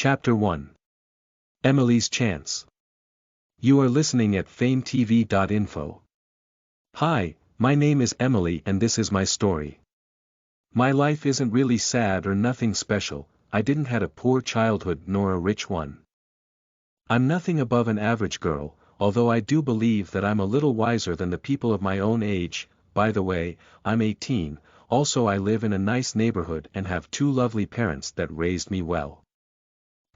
Chapter 1. Emily's Chance. You are listening at FameTV.info. Hi, my name is Emily and this is my story. My life isn't really sad or nothing special. I didn't had a poor childhood nor a rich one. I'm nothing above an average girl, although I do believe that I'm a little wiser than the people of my own age. By the way, I'm 18, also I live in a nice neighborhood and have two lovely parents that raised me well.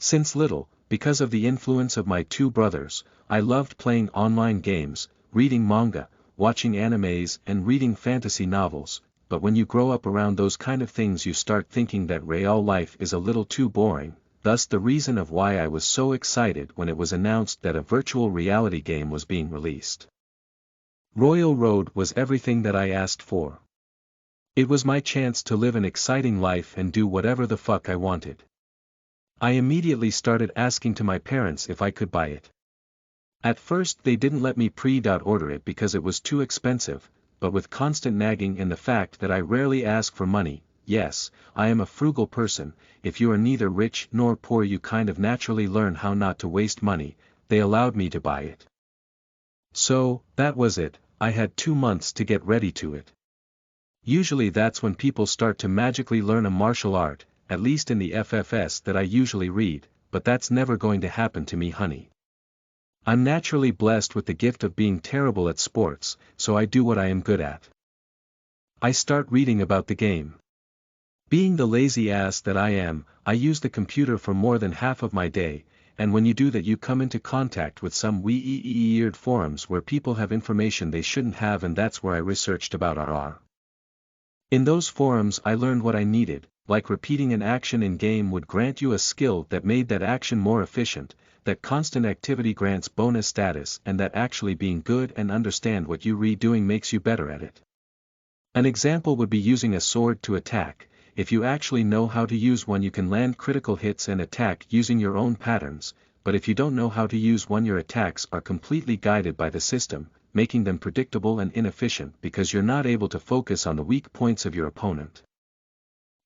Since little, because of the influence of my two brothers, I loved playing online games, reading manga, watching animes and reading fantasy novels, but when you grow up around those kind of things you start thinking that real life is a little too boring, thus the reason of why I was so excited when it was announced that a virtual reality game was being released. Royal Road was everything that I asked for. It was my chance to live an exciting life and do whatever the fuck I wanted. I immediately started asking to my parents if I could buy it. At first they didn't let me pre-order it because it was too expensive, but with constant nagging and the fact that I rarely ask for money, yes, I am a frugal person, if you are neither rich nor poor you kind of naturally learn how not to waste money, they allowed me to buy it. So, that was it, I had 2 months to get ready to it. Usually that's when people start to magically learn a martial art, at least in the FFS that I usually read, but that's never going to happen to me honey. I'm naturally blessed with the gift of being terrible at sports, so I do what I am good at. I start reading about the game. Being the lazy ass that I am, I use the computer for more than half of my day, and when you do that you come into contact with some weird forums where people have information they shouldn't have, and that's where I researched about RR. In those forums I learned what I needed, like repeating an action in game would grant you a skill that made that action more efficient, that constant activity grants bonus status, and that actually being good and understand what you redoing makes you better at it. An example would be using a sword to attack. If you actually know how to use one you can land critical hits and attack using your own patterns, but if you don't know how to use one your attacks are completely guided by the system, making them predictable and inefficient because you're not able to focus on the weak points of your opponent.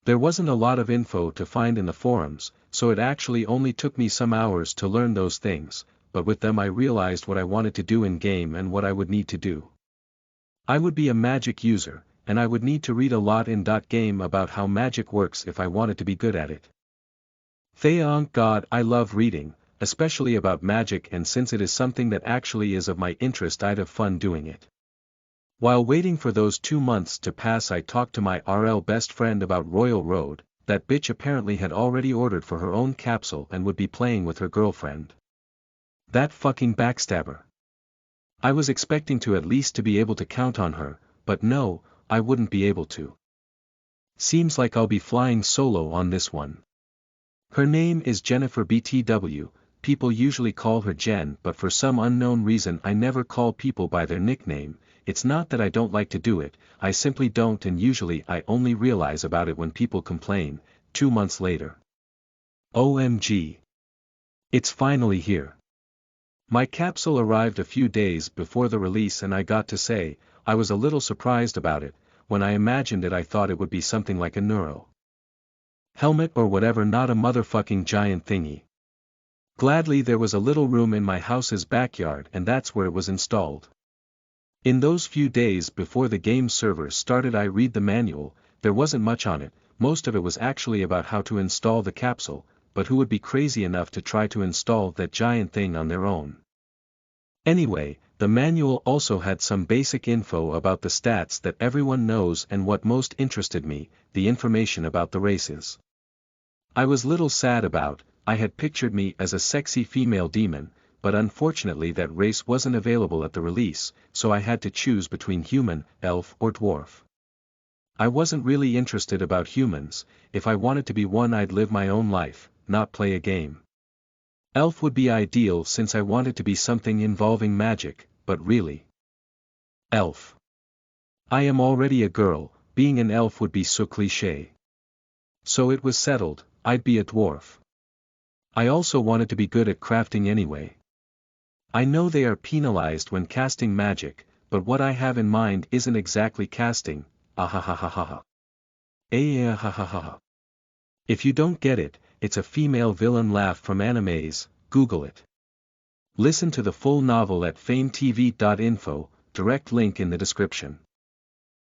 There wasn't a lot of info to find in the forums, so it actually only took me some hours to learn those things, but with them I realized what I wanted to do in game and what I would need to do. I would be a magic user, and I would need to read a lot in .game about how magic works if I wanted to be good at it. Thank God I love reading, especially about magic, and since it is something that actually is of my interest I'd have fun doing it. While waiting for those 2 months to pass I talked to my RL best friend about Royal Road. That bitch apparently had already ordered for her own capsule and would be playing with her girlfriend. That fucking backstabber. I was expecting to at least to be able to count on her, but no, I wouldn't be able to. Seems like I'll be flying solo on this one. Her name is Jennifer BTW, people usually call her Jen, but for some unknown reason I never call people by their nickname. It's not that I don't like to do it, I simply don't, and usually I only realize about it when people complain. 2 months later. OMG. It's finally here. My capsule arrived a few days before the release and I got to say, I was a little surprised about it. When I imagined it I thought it would be something like a neuro helmet or whatever, not a motherfucking giant thingy. Gladly there was a little room in my house's backyard and that's where it was installed. In those few days before the game server started I read the manual. There wasn't much on it, most of it was actually about how to install the capsule, but who would be crazy enough to try to install that giant thing on their own? Anyway, the manual also had some basic info about the stats that everyone knows, and what most interested me, the information about the races. I was little sad about, I had pictured me as a sexy female demon, but unfortunately that race wasn't available at the release, so I had to choose between human, elf or dwarf. I wasn't really interested about humans. If I wanted to be one I'd live my own life, not play a game. Elf would be ideal since I wanted to be something involving magic, but really. Elf. I am already a girl, being an elf would be so cliché. So it was settled, I'd be a dwarf. I also wanted to be good at crafting anyway. I know they are penalized when casting magic, but what I have in mind isn't exactly casting, ahahahaha. Ahahahaha. If you don't get it, it's a female villain laugh from animes, Google it. Listen to the full novel at FameTV.info, direct link in the description.